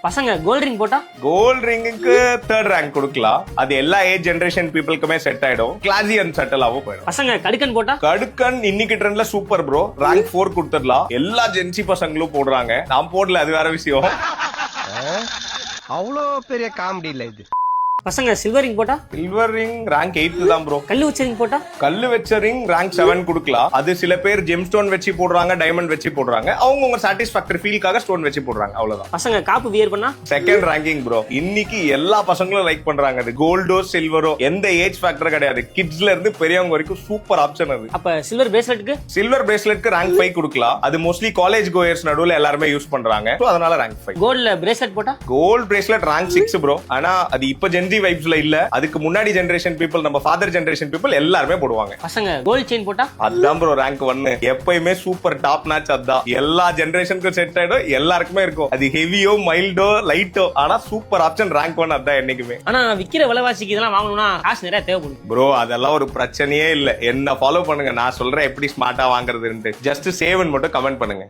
பசங்க gold ring போட்டா gold ரிங்குக்கு third rank கொடுக்கலாம். அது எல்லா ஏஜ் ஜெனரேஷன் பீப்புளுக்குமே செட் ஆயிடும். கிளாஸி அண்ட் செட்டிலாவும் போயிடும். பசங்க கடுக்கன் போட்டா கடுக்கன் இன்னைக்கு ட்ரெண்ட்ல சூப்பர் ப்ரோ. ரேங்க் 4 கொடுத்துடலாம். எல்லா ஜென்சி பசங்களும் போடுறாங்க. நான் போடல, அது வேற விஷயம். அவ்வளோ பெரிய காமெடி இல்ல இது. பசங்க சில்வர் ரிங் போட்டா சில்வர் ரிங் ரேங்க் 8 தான் ப்ரோ. கல்லு வச்ச ரிங் போட்டா கல்லு வச்ச ரிங் ரேங்க் 7 கொடுக்கலாம். அது சில பேர் ஜெம் ஸ்டோன் வச்சு போடுறாங்க, டைமண்ட் வச்சு போடுறாங்க. அவங்க உங்க சாட்டிஸ்பாக்டரி ஃபீல்காக ஸ்டோன் வச்சு போடுறாங்க. அவ்வளவுதான். பசங்க காப்பு வியர் பண்ணா செகண்ட் ரேங்கிங் ப்ரோ. இன்னைக்கு எல்லா பசங்களும் லைக் பண்றாங்க. அது கோல்டோ சில்வரோ எந்த ஏஜ் ஃபேக்டர் கிடையாது. கிட்ஸ்ல இருந்து பெரியவங்க வரைக்கும் சூப்பர் ஆப்ஷன் அது. அப்ப சில்வர் பிரேஸ்லெட்க்கு சில்வர் பிரேஸ்லெட்க்கு ரேங்க் 5 கொடுக்கலாம். அது மோஸ்ட்லி காலேஜ் கோயர்ஸ் நடுவுல எல்லாருமே யூஸ் பண்றாங்க. சோ அதனால ரேங்க் 5. கோல்ட்ல பிரேஸ்லெட் போட்டா கோல்ட் பிரேஸ்லெட் ரேங்க் 6 ப்ரோ. ஆனா அது இப்ப ஜென்ஜி வைப்ஸ்ல இல்ல. அதுக்கு முன்னாடி ஜெனரேஷன் பீப்புள், நம்ம ஃபாதர் ஜெனரேஷன் பீப்புள் எல்லாருமே போடுவாங்க. பசங்க கோல்ட் செயின் போட்டா அதான் ப்ரோ ரேங்க் 1. எப்பயுமே சூப்பர் டாப் நாச். அதான் எல்லா ஜெனரேஷனுக்கும் செட் ஆயிடும். எல்லாருக்குமே இருக்கும். அது ஹெவியோ மைல்டோ லைட்டோ, ஆனா சூப்பர் ஆப்ஷன் ரேங்க் 1. அதான் என்னைக்குமே. ஆனா விக்கிற விலைவாசிக்கு இதெல்லாம் வாங்கணும்னா காசு நிறைய தேவைப்படும் ப்ரோ. அதெல்லாம் ஒரு பிரச்சனையே இல்ல. என்ன ஃபாலோ பண்ணுங்க. நான் சொல்றேன் எப்படி ஸ்மார்ட்டா வாங்குறதுன்னு. ஜஸ்ட் சேவ்னு மட்டும் கமெண்ட் பண்ணுங்க.